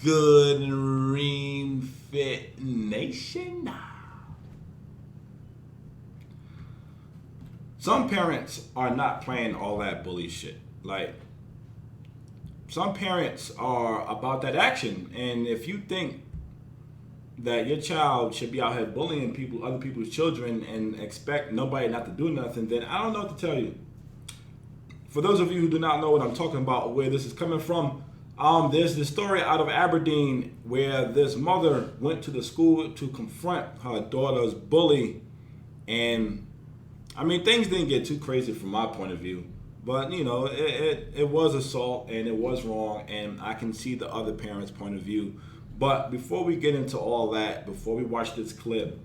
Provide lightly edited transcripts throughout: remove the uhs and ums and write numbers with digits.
good, Ream Fit Nation? Some parents are not playing all that bully shit. Like, some parents are about that action. And if you think that your child should be out here bullying people, other people's children, and expect nobody not to do nothing, then I don't know what to tell you. For those of you who do not know what I'm talking about, where this is coming from, there's this story out of Aberdeen where this mother went to the school to confront her daughter's bully. And I mean, things didn't get too crazy from my point of view, but you know, it was assault and it was wrong, and I can see the other parent's point of view. But before we get into all that, before we watch this clip,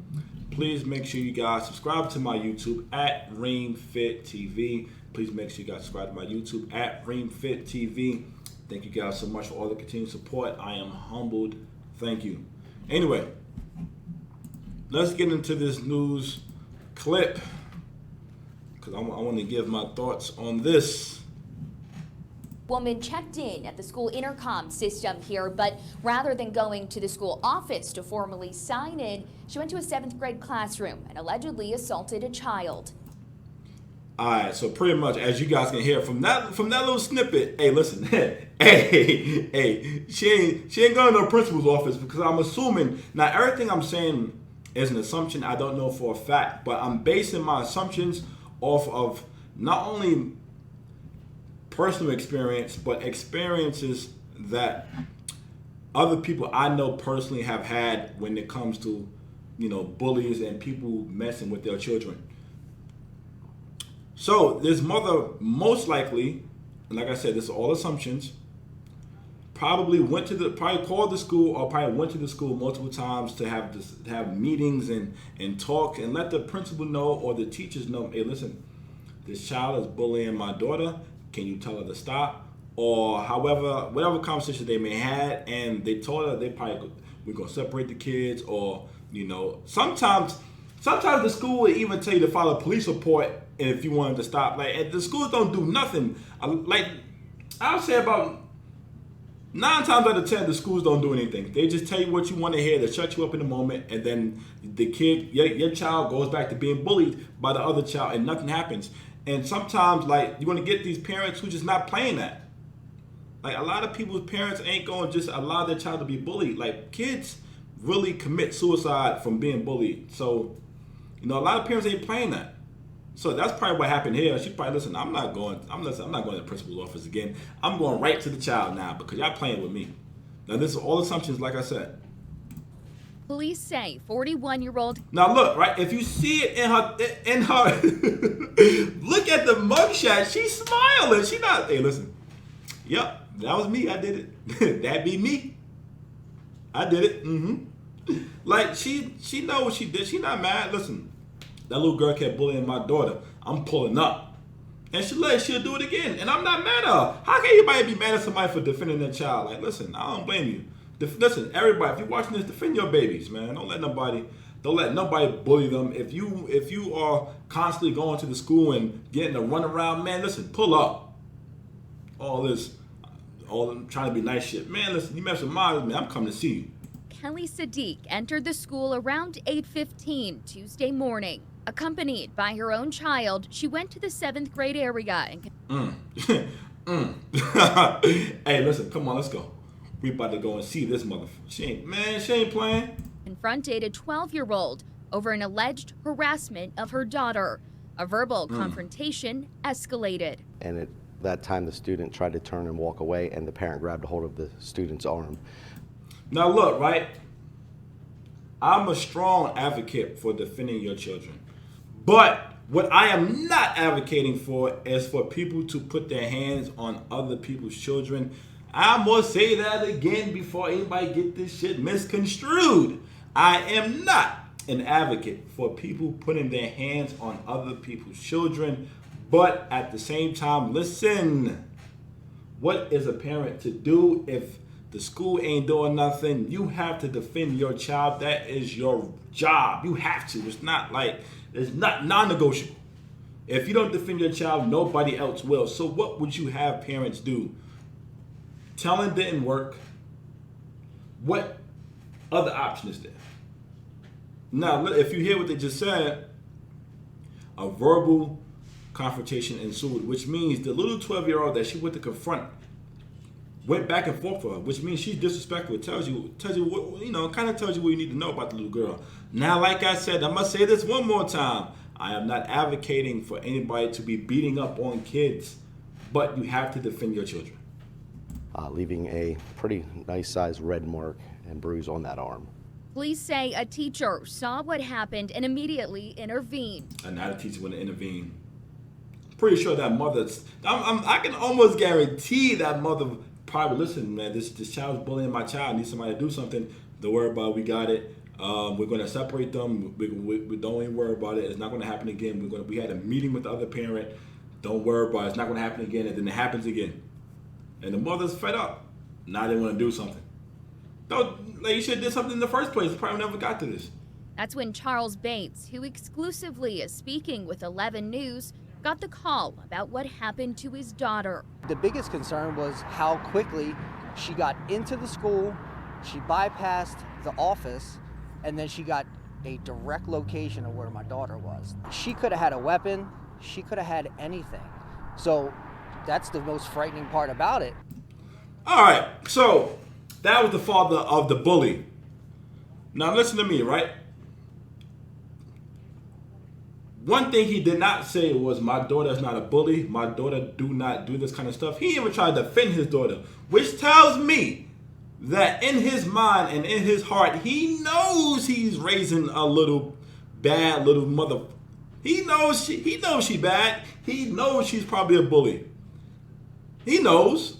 please make sure you guys subscribe to my YouTube at ReamFitTV. Please make sure you guys subscribe to my YouTube at ReamFitTV. Thank you guys so much for all the continued support. I am humbled. Thank you. Anyway, let's get into this news clip, because I want to give my thoughts on this. Woman checked in at the school intercom system here, but rather than going to the school office to formally sign in, she went to a 7th grade classroom and allegedly assaulted a child. All right, so pretty much, as you guys can hear from that little snippet, hey, listen, hey, she ain't going to no principal's office, because I'm assuming, now everything I'm saying is an assumption. I don't know for a fact, but I'm basing my assumptions off of not only personal experience, but experiences that other people I know personally have had when it comes to, you know, bullies and people messing with their children. So this mother most likely, and like I said, this is all assumptions, probably called the school, or probably went to the school multiple times to have meetings and talk and let the principal know or the teachers know, hey, listen, this child is bullying my daughter. Can you tell her to stop? Or however, whatever conversation they may have, and they told her we're gonna separate the kids, or you know, sometimes the school would even tell you to file a police report if you wanted to stop. Like, the schools don't do nothing. Like, I would say about 9 times out of 10, the schools don't do anything. They just tell you what you want to hear. They shut you up in the moment, and then the kid, your child, goes back to being bullied by the other child, and nothing happens. And sometimes, like, you're going to get these parents who just not playing that. Like, a lot of people's parents ain't going to just allow their child to be bullied. Like, kids really commit suicide from being bullied. So, you know, a lot of parents ain't playing that. So that's probably what happened here. She probably, listen, I'm not going to the principal's office again. I'm going right to the child now, because y'all playing with me. Now, this is all assumptions, like I said. Police say 41-year-old. Now look, right? If you see it in her, look at the mugshot. She's smiling. She not. Hey, listen. Yep, that was me. I did it. That be me. I did it. Like, she know what she did. She not mad. Listen, that little girl kept bullying my daughter. I'm pulling up, and she'll do it again. And I'm not mad at her. How can anybody be mad at somebody for defending their child? Like, listen, I don't blame you. Listen, everybody, if you're watching this, defend your babies, man. Don't let nobody bully them. If you are constantly going to the school and getting a run around, man, listen, pull up. All them trying to be nice shit, man. Listen, you mess with mine, man, I'm coming to see you. Kelly Sadik entered the school around 8:15 Tuesday morning. Accompanied by her own child, she went to the 7th grade area and Hey, listen, come on, let's go. We about to go and see this motherfucker. She ain't playing. Confronted a 12-year-old over an alleged harassment of her daughter. A verbal confrontation escalated. And at that time, the student tried to turn and walk away, and the parent grabbed a hold of the student's arm. Now look, right? I'm a strong advocate for defending your children. But what I am not advocating for is for people to put their hands on other people's children. I'm going to say that again before anybody get this shit misconstrued. I am not an advocate for people putting their hands on other people's children. But at the same time, listen, what is a parent to do if the school ain't doing nothing? You have to defend your child. That is your job. You have to. It's not non-negotiable. If you don't defend your child, nobody else will. So what would you have parents do? Telling didn't work. what other option is there? Now, if you hear what they just said, a verbal confrontation ensued, which means the little 12-year-old that she went to confront went back and forth with her, which means she's disrespectful. It tells you what, kind of tells you what you need to know about the little girl. Now, like I said, I must say this one more time. I am not advocating for anybody to be beating up on kids, but you have to defend your children. Leaving a pretty nice sized red mark and bruise on that arm. Police say a teacher saw what happened and immediately intervened. And now the teacher went to intervene. Pretty sure that mother's, I can almost guarantee that mother probably, listen, man, this child's bullying my child, needs somebody to do something. Don't worry about it, we got it. We're going to separate them. We don't even worry about it. It's not going to happen again. We had a meeting with the other parent. Don't worry about it. It's not going to happen again. And then it happens again. And the mother's fed up. Now they want to do something. You should have did something in the first place. You probably never got to this. That's when Charles Bates, who exclusively is speaking with 11 News, got the call about what happened to his daughter. The biggest concern was how quickly she got into the school, she bypassed the office, and then she got a direct location of where my daughter was. She could have had a weapon, she could have had anything. So that's the most frightening part about it. All right, so that was the father of the bully. Now listen to me, right? One thing he did not say was, my daughter is not a bully. My daughter do not do this kind of stuff. He even tried to defend his daughter, which tells me that in his mind and in his heart, he knows he's raising a little bad little mother. He knows she bad. He knows she's probably a bully. He knows.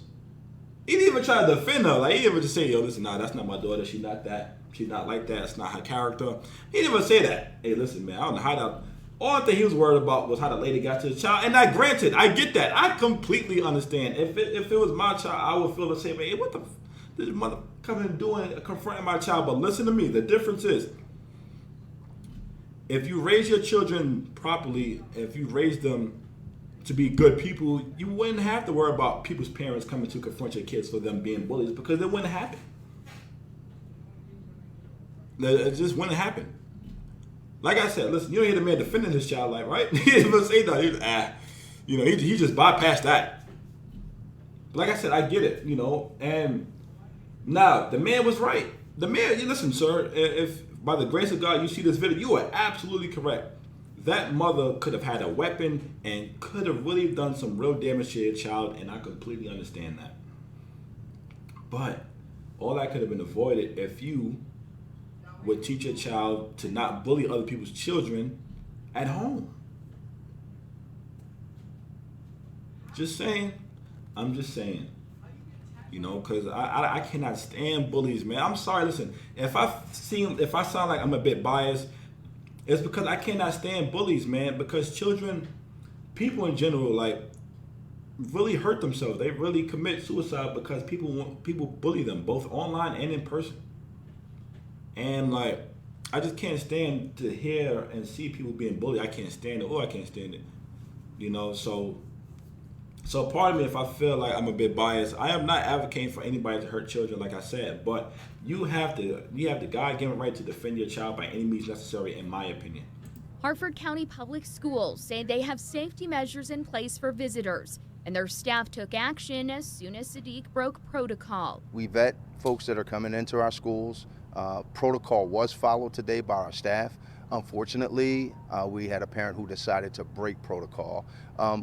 He didn't even try to defend her. Like, he didn't even just say, yo, listen, nah, that's not my daughter. She's not that. She's not like that. It's not her character. He didn't even say that. Hey, listen, man, I don't know how that. All thing he was worried about was how the lady got to the child. And granted, I get that. I completely understand. If it was my child, I would feel the same way. Hey, what the this mother coming and doing, confronting my child? But listen to me. The difference is, if you raise your children properly, if you raise them to be good people, you wouldn't have to worry about people's parents coming to confront your kids for them being bullies, because it wouldn't happen. It just wouldn't happen. Like I said, listen, you don't hear the man defending his child, like, right? He didn't even say that. He just bypassed that. Like I said, I get it, and now the man was right. The man, listen, sir, if by the grace of God you see this video, you are absolutely correct. That mother could have had a weapon and could have really done some real damage to your child, and I completely understand that. But all that could have been avoided if you would teach your child to not bully other people's children at home. Just saying. I'm just saying. Because I cannot stand bullies, man. I'm sorry, listen. If I sound like I'm a bit biased, it's because I cannot stand bullies, man. Because people in general, like, really hurt themselves. They really commit suicide because people bully them, both online and in person. And, like, I just can't stand to hear and see people being bullied. I can't stand it, or I can't stand it. So pardon me if I feel like I'm a bit biased. I am not advocating for anybody to hurt children, like I said, but you have the God-given right to defend your child by any means necessary, in my opinion. Harford County Public Schools say they have safety measures in place for visitors, and their staff took action as soon as Sadik broke protocol. We vet folks that are coming into our schools. Protocol was followed today by our staff. Unfortunately, we had a parent who decided to break protocol,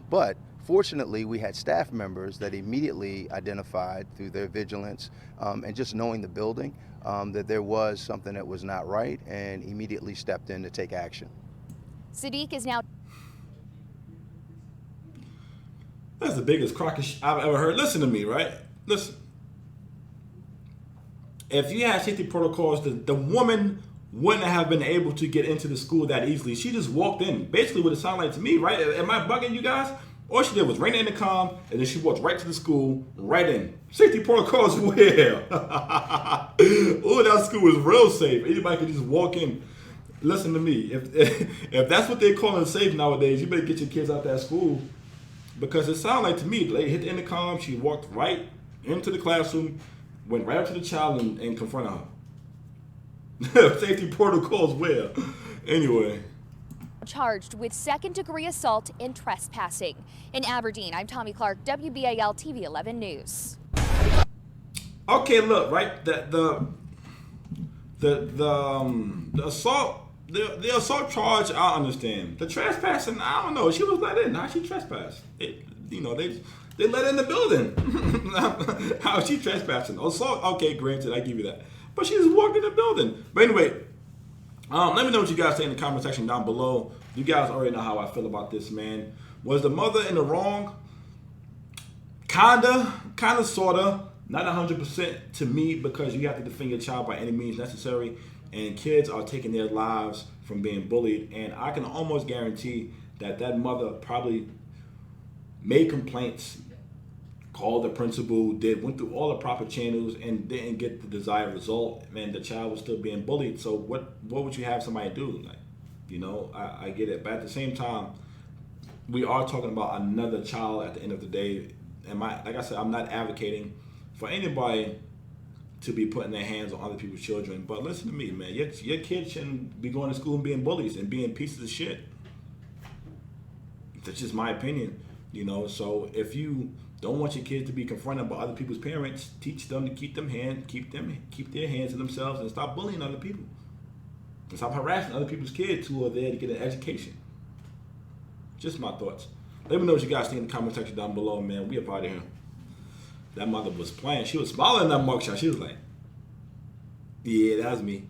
but fortunately, we had staff members that immediately identified through their vigilance and just knowing the building that there was something that was not right, and immediately stepped in to take action. Sadik is now... That's the biggest crock of shit I've ever heard. Listen to me, right? Listen. If you had safety protocols, the woman wouldn't have been able to get into the school that easily. She just walked in. Basically what it sounded like to me, right? Am I bugging you guys? All she did was ring the intercom, and then she walked right to the school, right in. Safety protocols where? Oh, that school is real safe. Anybody can just walk in. Listen to me. If that's what they're calling safe nowadays, you better get your kids out that school. Because it sounded like to me, the lady hit the intercom, she walked right into the classroom, went right up to the child and confronted her. Safety protocols where? Anyway. Charged with second-degree assault and trespassing. In Aberdeen, I'm Tommy Clark, WBAL TV 11 News. Okay, look, right? The assault charge, I understand. The trespassing, I don't know. She was let in. How she trespassed? They let her in the building. How she trespassing? Assault, okay, granted, I give you that. But she just walked in the building. But anyway, let me know what you guys say in the comment section down below. You guys already know how I feel about this, man. Was the mother in the wrong? Kinda, sorta. Not 100% to me, because you have to defend your child by any means necessary. And kids are taking their lives from being bullied. And I can almost guarantee that mother probably made complaints, called the principal, went through all the proper channels and didn't get the desired result, and the child was still being bullied. So what would you have somebody do? Like, I get it, but at the same time, we are talking about another child at the end of the day. And like I said, I'm not advocating for anybody to be putting their hands on other people's children. But listen to me, man, your kids shouldn't be going to school and being bullies and being pieces of shit. That's just my opinion, So if you don't want your kids to be confronted by other people's parents, teach them to keep their hands to themselves and stop bullying other people. And stop harassing other people's kids who are there to get an education. Just my thoughts. Let me know what you guys think in the comment section down below, man. We up out of here. That mother was playing. She was smiling in that mugshot. She was like, yeah, that was me.